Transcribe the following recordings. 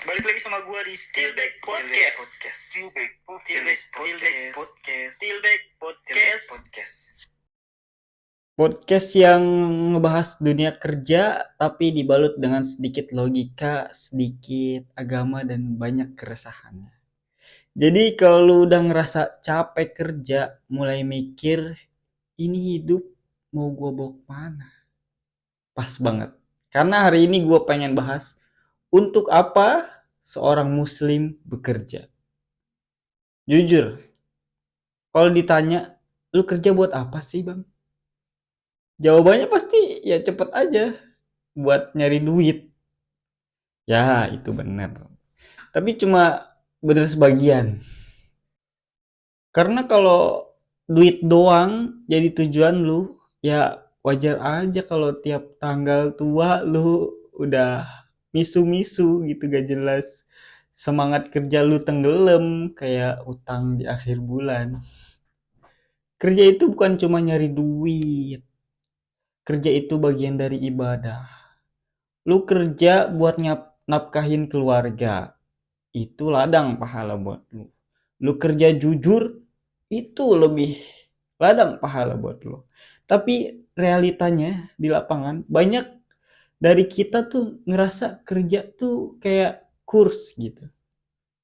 Balik lagi sama gue di Steelback Podcast. Podcast yang ngebahas dunia kerja tapi dibalut dengan sedikit logika, sedikit agama dan banyak keresahannya. Jadi kalau lu udah ngerasa capek kerja, mulai mikir ini hidup mau gua bawa kemana? Pas banget. Karena hari ini gua pengen bahas untuk apa seorang muslim bekerja. Jujur, kalau ditanya lu kerja buat apa sih bang? Jawabannya pasti ya cepet aja, buat nyari duit. Ya, itu benar. Tapi cuma benar sebagian. Karena kalau duit doang jadi tujuan lu, ya wajar aja kalau tiap tanggal tua lu udah misu-misu gitu gak jelas. Semangat kerja lu tenggelam kayak utang di akhir bulan. Kerja itu bukan cuma nyari duit. Kerja itu bagian dari ibadah. Lu kerja buat nafkahin keluarga. Itu ladang pahala buat lu. Lu kerja jujur, itu lebih ladang pahala buat lu. Tapi realitanya di lapangan banyak dari kita tuh ngerasa kerja tuh kayak kurs gitu.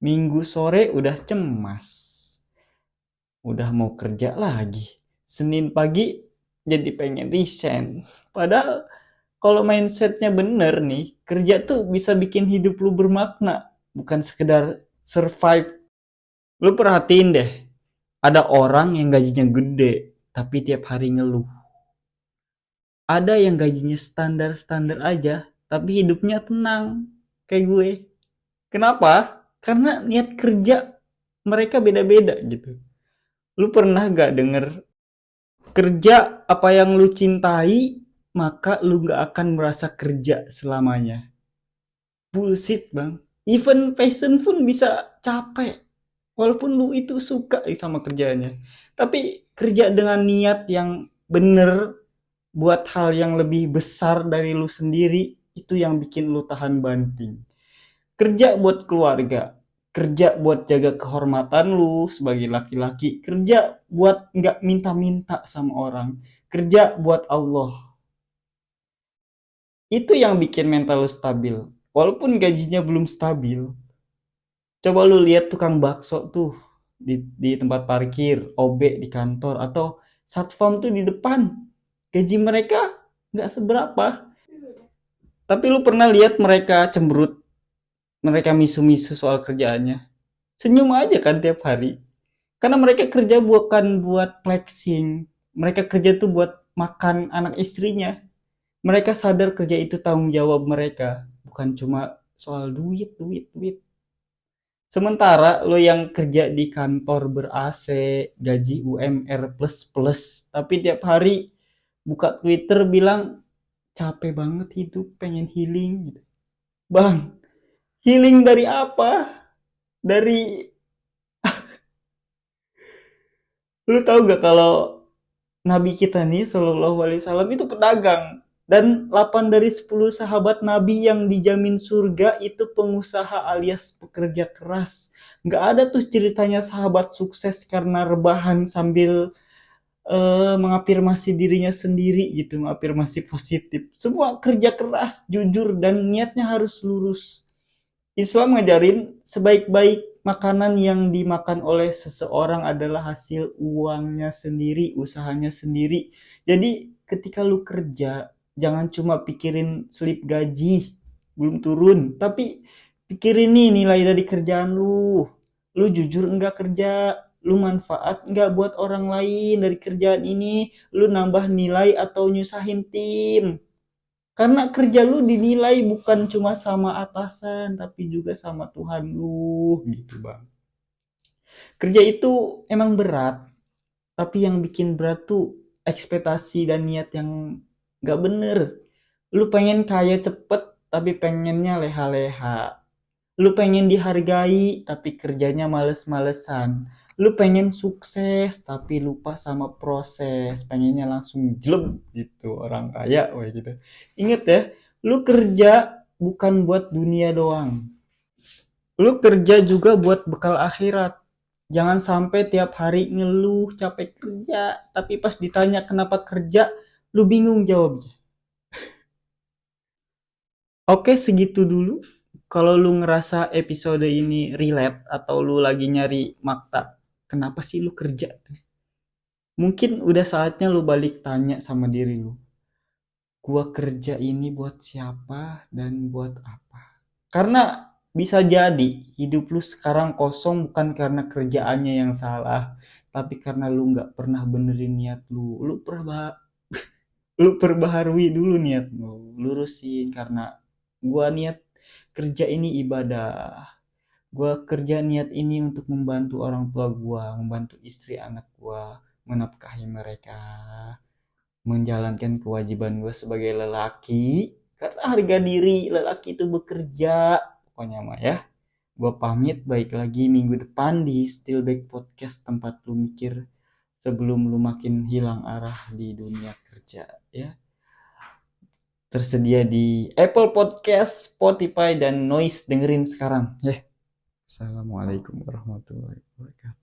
Minggu sore udah cemas, udah mau kerja lagi. Senin pagi jadi pengen resign. Padahal kalau mindsetnya bener nih, kerja tuh bisa bikin hidup lu bermakna, bukan sekedar survive. Lu perhatiin deh, ada orang yang gajinya gede, tapi tiap hari ngeluh. Ada yang gajinya standar-standar aja, tapi hidupnya tenang, kayak gue. Kenapa? Karena niat kerja mereka beda-beda gitu. Lu pernah gak denger, kerja apa yang lu cintai, maka lu gak akan merasa kerja selamanya? Bullshit bang. Even passion pun bisa capek. Walaupun lu itu suka sama kerjanya. Tapi kerja dengan niat yang bener, buat hal yang lebih besar dari lu sendiri, itu yang bikin lu tahan banting. Kerja buat keluarga. Kerja buat jaga kehormatan lu sebagai laki-laki. Kerja buat gak minta-minta sama orang. Kerja buat Allah. Itu yang bikin mental lu stabil. Walaupun gajinya belum stabil, coba lu lihat tukang bakso tuh di tempat parkir, OB di kantor, atau satpam tuh di depan. Gaji mereka nggak seberapa. Tapi lu pernah lihat mereka cemberut, mereka misu-misu soal kerjaannya? Senyum aja kan tiap hari. Karena mereka kerja bukan buat flexing. Mereka kerja tuh buat makan anak istrinya. Mereka sadar kerja itu tanggung jawab mereka. Bukan cuma soal duit, duit, duit. Sementara lo yang kerja di kantor ber-AC, gaji UMR plus-plus, tapi tiap hari buka Twitter bilang capek banget hidup, pengen healing gitu. Bang, healing dari apa? Dari, lu tahu gak kalau Nabi kita nih Shallallahu Alaihi Wasallam itu pedagang, dan 8 dari 10 sahabat Nabi yang dijamin surga itu pengusaha alias pekerja keras. Nggak ada tuh ceritanya sahabat sukses karena rebahan sambil mengafirmasi dirinya sendiri gitu, mengafirmasi positif. Semua kerja keras, jujur, dan niatnya harus lurus. Islam ngajarin sebaik-baik makanan yang dimakan oleh seseorang adalah hasil uangnya sendiri, usahanya sendiri. Jadi ketika lu kerja, jangan cuma pikirin slip gaji belum turun, tapi pikirin nih nilai dari kerjaan lu. Lu jujur enggak kerja? Lu manfaat enggak buat orang lain dari kerjaan ini? Lu nambah nilai atau nyusahin tim? Karena kerja lu dinilai bukan cuma sama atasan, tapi juga sama Tuhan lu, gitu bang. Kerja itu emang berat, tapi yang bikin berat tuh ekspektasi dan niat yang gak bener. Lu pengen kaya cepet, tapi pengennya leha-leha. Lu pengen dihargai, tapi kerjanya males-malesan. Lu pengen sukses, tapi lupa sama proses. Pengennya langsung jelek gitu, orang kaya, gitu. Ingat ya, lu kerja bukan buat dunia doang. Lu kerja juga buat bekal akhirat. Jangan sampai tiap hari ngeluh capek kerja, tapi pas ditanya kenapa kerja, lu bingung jawabnya. Oke, segitu dulu. Kalau lu ngerasa episode ini relate atau lu lagi nyari makta, kenapa sih lu kerja? Mungkin udah saatnya lu balik tanya sama diri lu. Gua kerja ini buat siapa dan buat apa? Karena bisa jadi hidup lu sekarang kosong bukan karena kerjaannya yang salah, tapi karena lu nggak pernah benerin niat lu. Lu perbaharui dulu niat lu, lurusin karena gua niat kerja ini ibadah. Gua kerja niat ini untuk membantu orang tua gua, membantu istri anak gua, menafkahi mereka, menjalankan kewajiban gue sebagai lelaki, karena harga diri lelaki itu bekerja. Pokoknya mah ya, gue pamit, baik lagi minggu depan di Stillback Podcast, tempat lu mikir sebelum lu makin hilang arah di dunia kerja ya. Tersedia di Apple Podcast, Spotify, dan Noise. Dengerin sekarang ya. Assalamualaikum warahmatullahi wabarakatuh.